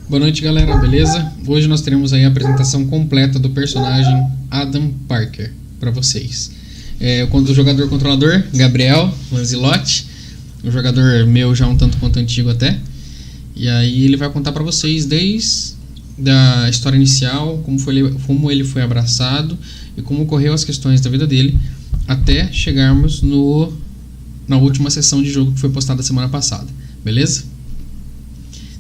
Boa noite, galera, beleza? Hoje nós teremos aí a apresentação completa do personagem Adam Parker para vocês. O jogador controlador, Gabriel Lanzilotti, um jogador meu já um tanto quanto antigo até. E aí ele vai contar para vocês desde a história inicial, como ele foi abraçado e como ocorreu as questões da vida dele, até chegarmos na última sessão de jogo que foi postada semana passada, beleza?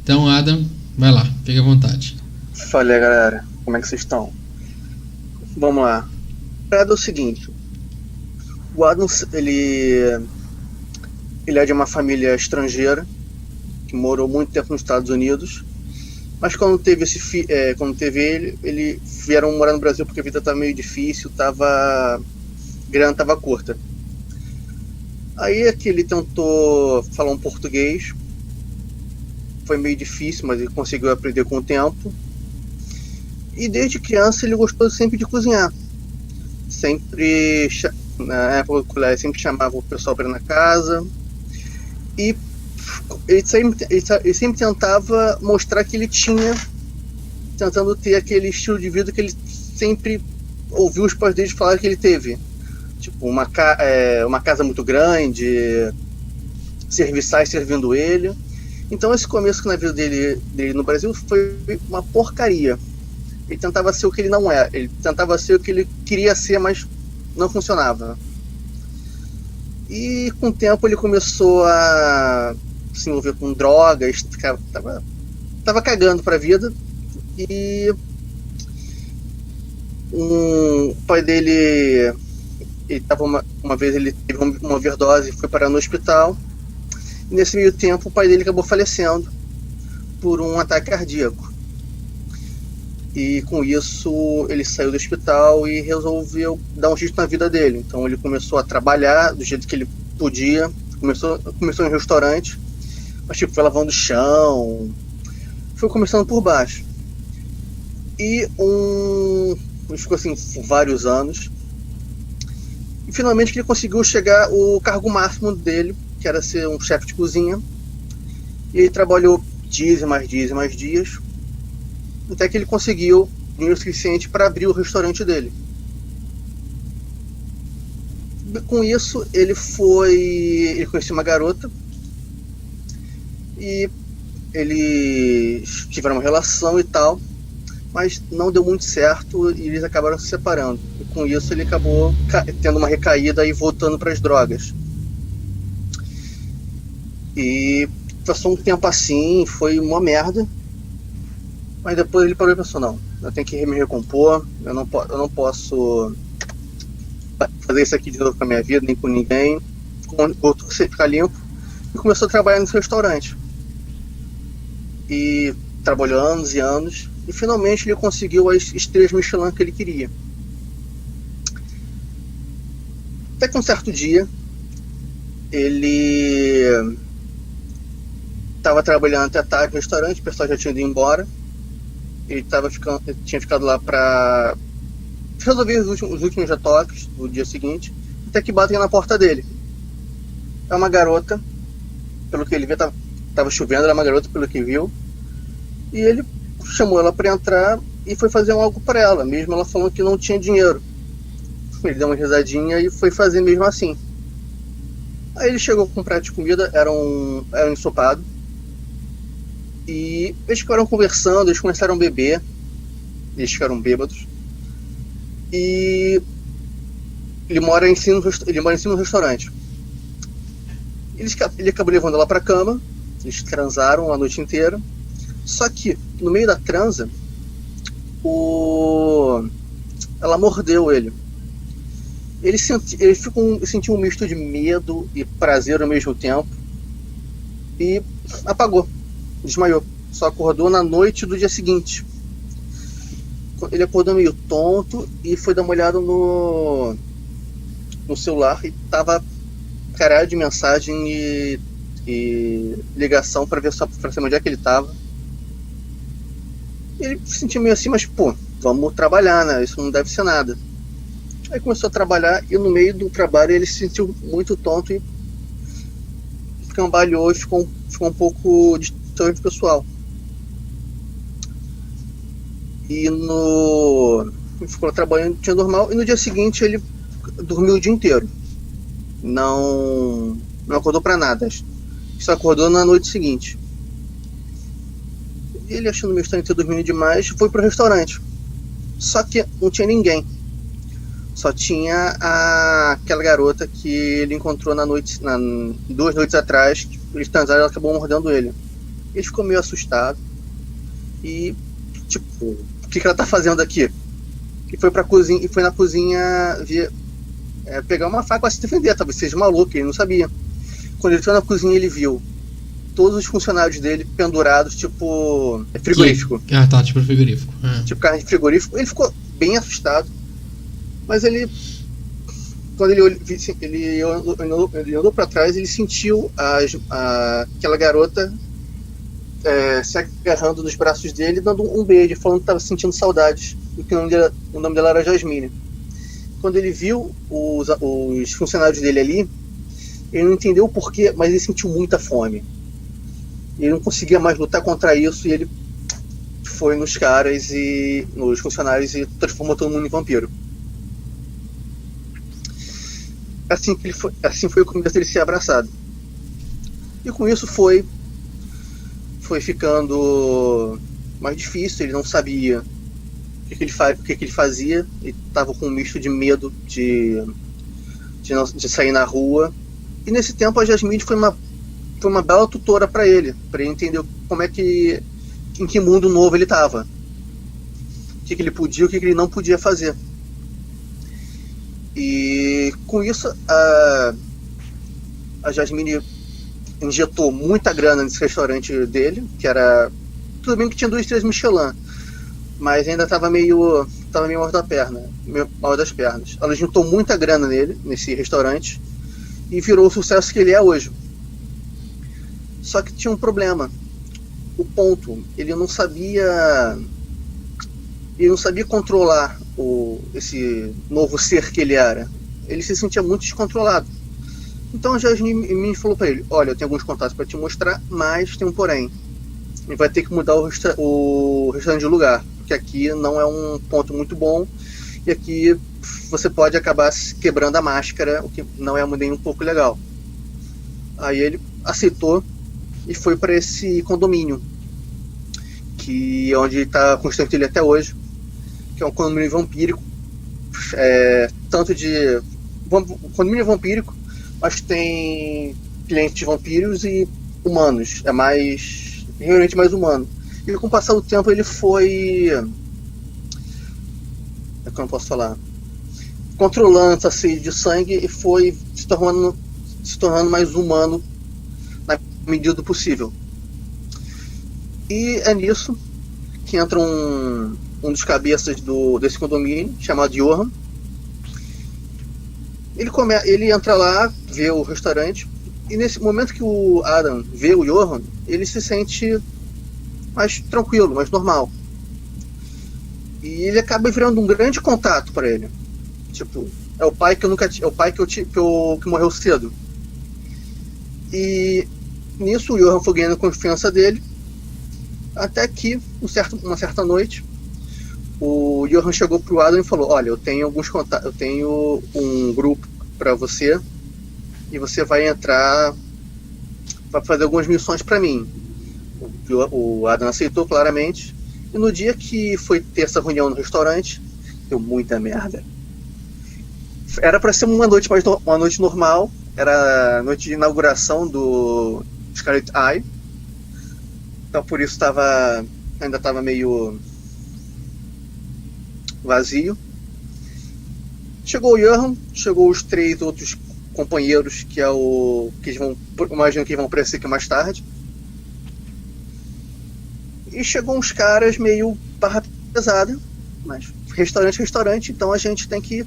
Então, Adam, vai lá, fique à vontade. Fala aí, galera, como é que vocês estão? Vamos lá. É o seguinte, o Adams, ele é de uma família estrangeira que morou muito tempo nos Estados Unidos, mas quando teve ele vieram morar no Brasil porque a vida estava meio difícil, a grana estava curta. Aí aqui ele tentou falar um português, foi meio difícil, mas ele conseguiu aprender com o tempo. E desde criança ele gostou sempre de cozinhar. Na época ele sempre chamava o pessoal para ir na casa. E ele sempre tentava mostrar que ele tinha, tentando ter aquele estilo de vida que ele sempre ouviu os pais dele falar que ele teve. Tipo, uma casa muito grande, serviçais servindo ele. Então esse começo na vida dele no Brasil foi uma porcaria. Ele tentava ser o que ele não é. Ele tentava ser o que ele queria ser, mas não funcionava. E com o tempo ele começou a se envolver com drogas, tava cagando pra vida. E o pai dele, uma vez ele teve uma overdose e foi parar no hospital. E nesse meio tempo o pai dele acabou falecendo por um ataque cardíaco. E com isso ele saiu do hospital e resolveu dar um jeito na vida dele. Então ele começou a trabalhar do jeito que ele podia. Começou em restaurante, mas foi lavando o chão, foi começando por baixo. E ele ficou assim por vários anos. E finalmente ele conseguiu chegar ao cargo máximo dele, que era ser um chefe de cozinha. E ele trabalhou dias e mais dias e mais dias, até que ele conseguiu dinheiro suficiente para abrir o restaurante dele. Com isso, ele conheceu uma garota e eles tiveram uma relação e tal, mas não deu muito certo e eles acabaram se separando. E com isso ele acabou tendo uma recaída e voltando para as drogas. E passou um tempo assim, foi uma merda. Mas depois ele parou e pensou, não, eu tenho que me recompor, eu não posso fazer isso aqui de novo com a minha vida, nem com ninguém. Voltou a ficar limpo e começou a trabalhar nesse restaurante. E trabalhou anos e anos, e finalmente ele conseguiu as estrelas Michelin que ele queria. Até que um certo dia, ele estava trabalhando até tarde no restaurante, o pessoal já tinha ido embora. Ele tinha ficado lá para resolver os últimos retoques do dia seguinte, até que batem na porta dele. É uma garota, pelo que ele viu, estava chovendo, era uma garota pelo que viu, e ele chamou ela para entrar e foi fazer algo para ela, mesmo ela falando que não tinha dinheiro. Ele deu uma risadinha e foi fazer mesmo assim. Aí ele chegou com um prato de comida, era um ensopado. E eles ficaram conversando, eles começaram a beber, eles ficaram bêbados. E ele mora em cima do restaurante. Ele acabou levando ela pra cama, eles transaram a noite inteira. Só que, no meio da transa, ela mordeu ele. Ele sentiu um misto de medo e prazer ao mesmo tempo. E apagou. Desmaiou, só acordou na noite do dia seguinte. Ele acordou meio tonto e foi dar uma olhada no celular e tava caralho de mensagem e ligação para saber onde é que ele tava. Ele se sentiu meio assim, mas pô, vamos trabalhar, né? Isso não deve ser nada. Aí começou a trabalhar e no meio do trabalho ele se sentiu muito tonto e cambaleou e ficou um pouco distante do pessoal. E ele ficou trabalhando no dia normal, e no dia seguinte ele dormiu o dia inteiro. Não acordou pra nada. Só acordou na noite seguinte. Ele, achando meio estranho ter dormido demais, foi pro restaurante. Só que não tinha ninguém. Só tinha aquela garota que ele encontrou 2 noites atrás, que eles transaram e ela acabou mordendo ele. Ele ficou meio assustado. E, tipo, o que ela tá fazendo aqui? E foi na cozinha pegar uma faca pra se defender, talvez seja maluco, ele não sabia. Quando ele entrou na cozinha, ele viu todos os funcionários dele pendurados, tipo frigorífico. Tá, tipo frigorífico. Tipo carne de frigorífico. Ele ficou bem assustado. Mas quando ele olhou pra trás, ele sentiu aquela garota se agarrando nos braços dele, dando um beijo, falando que estava sentindo saudades, porque o nome dela era Jasmine. Quando ele viu os funcionários dele ali, ele não entendeu o porquê, mas ele sentiu muita fome. Ele não conseguia mais lutar contra isso, e ele foi nos funcionários e transformou todo mundo em vampiro. Assim foi o começo dele ser abraçado. E com isso foi ficando mais difícil. Ele não sabia o que ele fazia. Ele estava com um misto de medo de sair na rua. E nesse tempo a Jasmine foi uma bela tutora para ele entender em que mundo novo ele estava, o que ele podia e o que ele não podia fazer. E com isso a Jasmine injetou muita grana nesse restaurante dele, que era, tudo bem que tinha 2 estrelas Michelin, mas ainda estava meio mal das pernas. Ela juntou muita grana nesse restaurante, e virou o sucesso que ele é hoje. Só que tinha um problema. O ponto, ele não sabia controlar esse novo ser que ele era. Ele se sentia muito descontrolado. Então a Jasmine falou para ele: olha, eu tenho alguns contatos para te mostrar, mas tem um porém. Ele vai ter que mudar o restaurante de lugar, porque aqui não é um ponto muito bom, e aqui você pode acabar quebrando a máscara, o que não é nem um pouco legal. Aí ele aceitou e foi para esse condomínio, que é onde está a constante dele até hoje, que é um condomínio vampírico, condomínio vampírico, mas tem clientes vampiros e humanos, realmente mais humano. E com o passar do tempo ele foi, como eu posso falar, controlando essa sede de sangue, e foi se tornando mais humano na medida do possível. E é nisso que entra um dos cabeças desse condomínio, chamado Johan. Ele entra lá, vê o restaurante, e nesse momento que o Adam vê o Johan, ele se sente mais tranquilo, mais normal. E ele acaba virando um grande contato para ele. Tipo, é o pai que morreu cedo. E nisso o Johan foi ganhando a confiança dele, até que uma certa noite o Johan chegou pro Adam e falou: olha, eu tenho alguns contatos, eu tenho um grupo para você, e você vai entrar para fazer algumas missões para mim. O Adam aceitou claramente, e no dia que foi ter essa reunião no restaurante, deu muita merda. Era para ser uma noite normal, era a noite de inauguração do Scarlet Eye, então por isso ainda estava meio vazio. Chegou o Johan, chegou os 3 outros companheiros, que imagino que vão aparecer aqui mais tarde. E chegou uns caras meio barra pesada, mas restaurante, então a gente tem que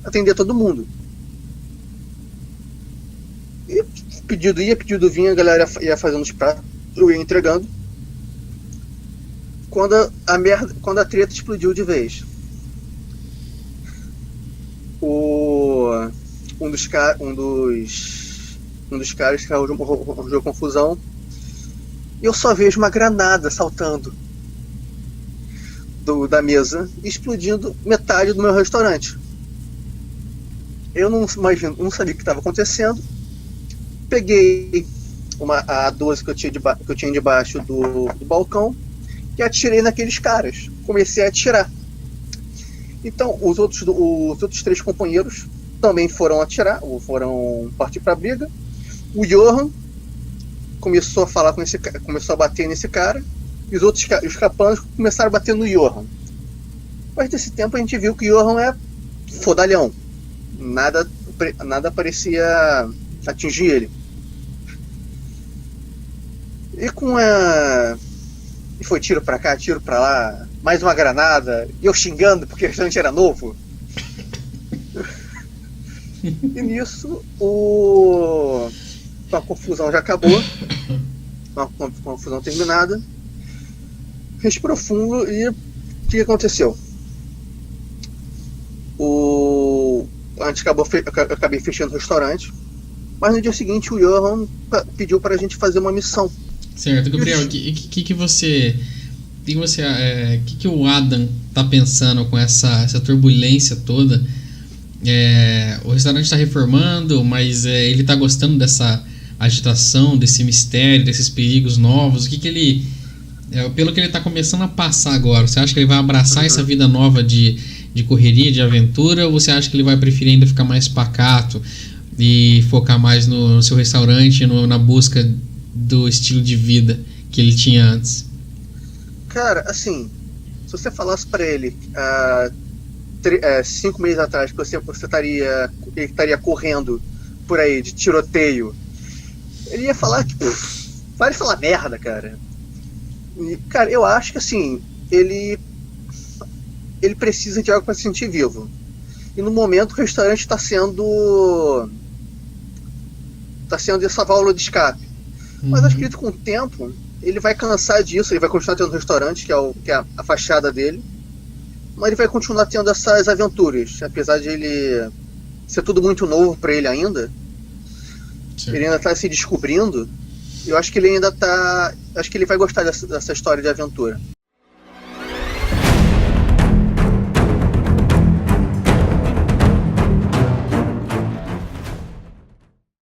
atender todo mundo. E pedido vinha, a galera ia fazendo os pratos, eu ia entregando. Quando a treta explodiu de vez. Um dos caras que arranjou confusão, e eu só vejo uma granada saltando. da mesa, explodindo metade do meu restaurante. Eu não sabia o que estava acontecendo. Peguei a 12 que eu tinha debaixo do balcão e atirei naqueles caras. Comecei a atirar. Então, os outros 3 companheiros também foram atirar, ou foram partir para a briga. O Johan começou a falar começou a bater nesse cara, e os capanos começaram a bater no Johan. Depois desse tempo a gente viu que o Johan é fodalhão. Nada parecia atingir ele. E foi tiro pra cá, tiro pra lá, mais uma granada, e eu xingando porque o restaurante era novo. E nisso a confusão já acabou, uma confusão terminada. Respirou fundo e o que aconteceu? Eu acabei fechando o restaurante, mas no dia seguinte o Johan pediu pra gente fazer uma missão. Certo, Gabriel, o que o Adam tá pensando com essa turbulência toda? O restaurante está reformando, mas ele tá gostando dessa agitação, desse mistério, desses perigos novos. O que ele, pelo que ele tá começando a passar agora, você acha que ele vai abraçar essa vida nova de correria, de aventura, ou você acha que ele vai preferir ainda ficar mais pacato e focar mais no seu restaurante, na busca do estilo de vida que ele tinha antes? Cara, assim, se você falasse pra ele 5 meses atrás que ele estaria correndo por aí de tiroteio, ele ia falar que para de falar merda, cara. E, cara, eu acho que assim, ele precisa de algo para se sentir vivo. E no momento o restaurante está sendo essa válvula de escape. Mas eu acredito que com o tempo ele vai cansar disso, ele vai continuar tendo restaurante, que é a fachada dele, mas ele vai continuar tendo essas aventuras, apesar de ele ser tudo muito novo para ele ainda. Sim. Ele ainda está se descobrindo. Eu acho que ele vai gostar dessa história de aventura.